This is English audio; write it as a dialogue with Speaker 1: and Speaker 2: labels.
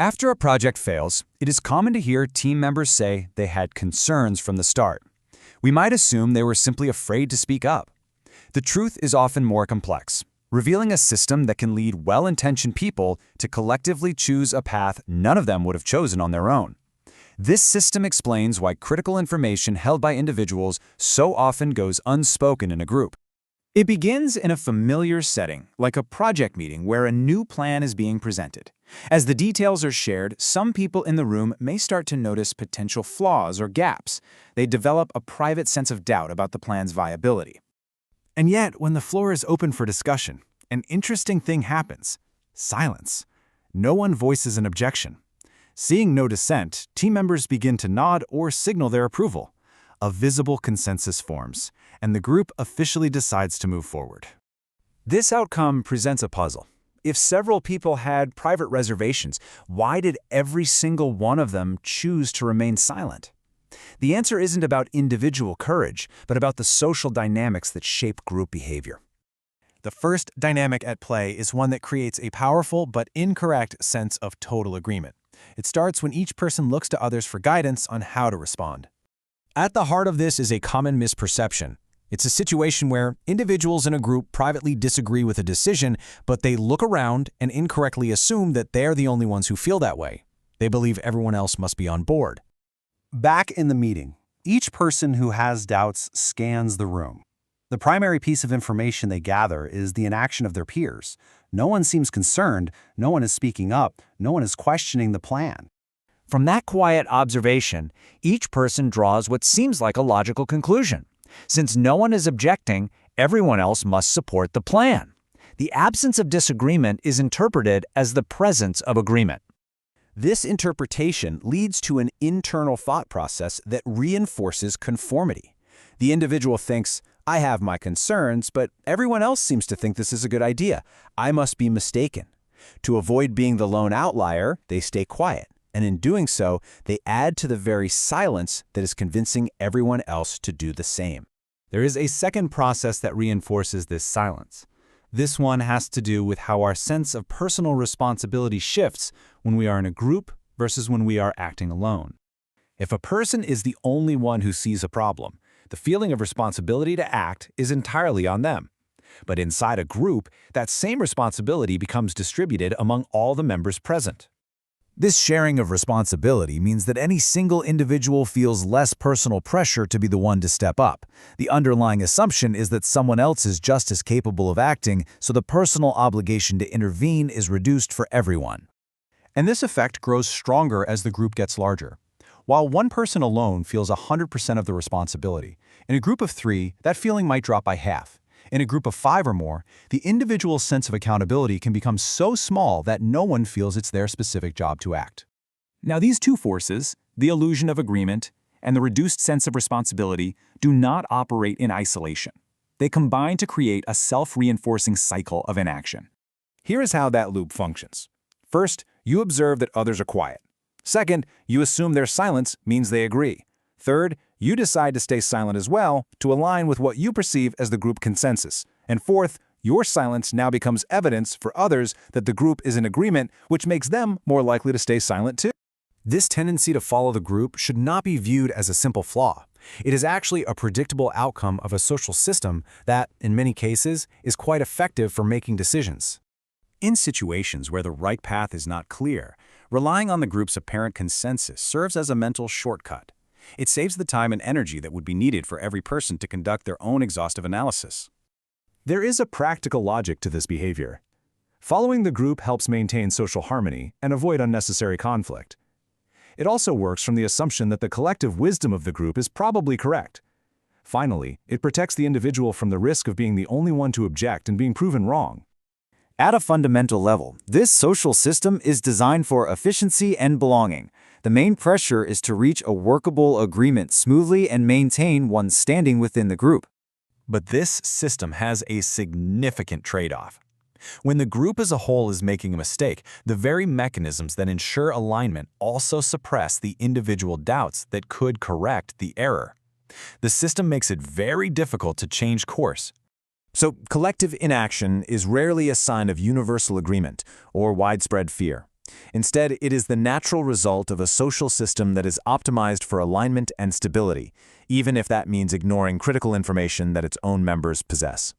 Speaker 1: After a project fails, it is common to hear team members say they had concerns from the start. We might assume they were simply afraid to speak up. The truth is often more complex, revealing a system that can lead well-intentioned people to collectively choose a path none of them would have chosen on their own. This system explains why critical information held by individuals so often goes unspoken in a group. It begins in a familiar setting, like a project meeting where a new plan is being presented. As the details are shared, some people in the room may start to notice potential flaws or gaps. They develop a private sense of doubt about the plan's viability. And yet, when the floor is open for discussion, an interesting thing happens: silence. No one voices an objection. Seeing no dissent, team members begin to nod or signal their approval. A visible consensus forms, and the group officially decides to move forward. This outcome presents a puzzle. If several people had private reservations, why did every single one of them choose to remain silent? The answer isn't about individual courage, but about the social dynamics that shape group behavior. The first dynamic at play is one that creates a powerful but incorrect sense of total agreement. It starts when each person looks to others for guidance on how to respond. At the heart of this is a common misperception. It's a situation where individuals in a group privately disagree with a decision, but they look around and incorrectly assume that they're the only ones who feel that way. They believe everyone else must be on board. Back in the meeting, each person who has doubts scans the room. The primary piece of information they gather is the inaction of their peers. No one seems concerned, no one is speaking up, no one is questioning the plan. From that quiet observation, each person draws what seems like a logical conclusion. Since no one is objecting, everyone else must support the plan. The absence of disagreement is interpreted as the presence of agreement. This interpretation leads to an internal thought process that reinforces conformity. The individual thinks, "I have my concerns, but everyone else seems to think this is a good idea. I must be mistaken." To avoid being the lone outlier, they stay quiet, and in doing so, they add to the very silence that is convincing everyone else to do the same. There is a second process that reinforces this silence. This one has to do with how our sense of personal responsibility shifts when we are in a group versus when we are acting alone. If a person is the only one who sees a problem, the feeling of responsibility to act is entirely on them. But inside a group, that same responsibility becomes distributed among all the members present. This sharing of responsibility means that any single individual feels less personal pressure to be the one to step up. The underlying assumption is that someone else is just as capable of acting, so the personal obligation to intervene is reduced for everyone. And this effect grows stronger as the group gets larger. While one person alone feels 100% of the responsibility, in a group of 3, that feeling might drop by half. In a group of 5 or more, the individual's sense of accountability can become so small that no one feels it's their specific job to act. Now, these two forces, the illusion of agreement and the reduced sense of responsibility, do not operate in isolation. They combine to create a self-reinforcing cycle of inaction. Here is how that loop functions. First, you observe that others are quiet. Second, you assume their silence means they agree. Third, you decide to stay silent as well to align with what you perceive as the group consensus. And fourth, your silence now becomes evidence for others that the group is in agreement, which makes them more likely to stay silent too. This tendency to follow the group should not be viewed as a simple flaw. It is actually a predictable outcome of a social system that, in many cases, is quite effective for making decisions. In situations where the right path is not clear, relying on the group's apparent consensus serves as a mental shortcut. It saves the time and energy that would be needed for every person to conduct their own exhaustive analysis. There is a practical logic to this behavior. Following the group helps maintain social harmony and avoid unnecessary conflict. It also works from the assumption that the collective wisdom of the group is probably correct. Finally, it protects the individual from the risk of being the only one to object and being proven wrong. At a fundamental level, this social system is designed for efficiency and belonging. The main pressure is to reach a workable agreement smoothly and maintain one's standing within the group. But this system has a significant trade-off. When the group as a whole is making a mistake, the very mechanisms that ensure alignment also suppress the individual doubts that could correct the error. The system makes it very difficult to change course. So, collective inaction is rarely a sign of universal agreement or widespread fear.
Speaker 2: Instead, it is the natural result of a social system that is optimized for alignment and stability, even if that means ignoring critical information that its own members possess.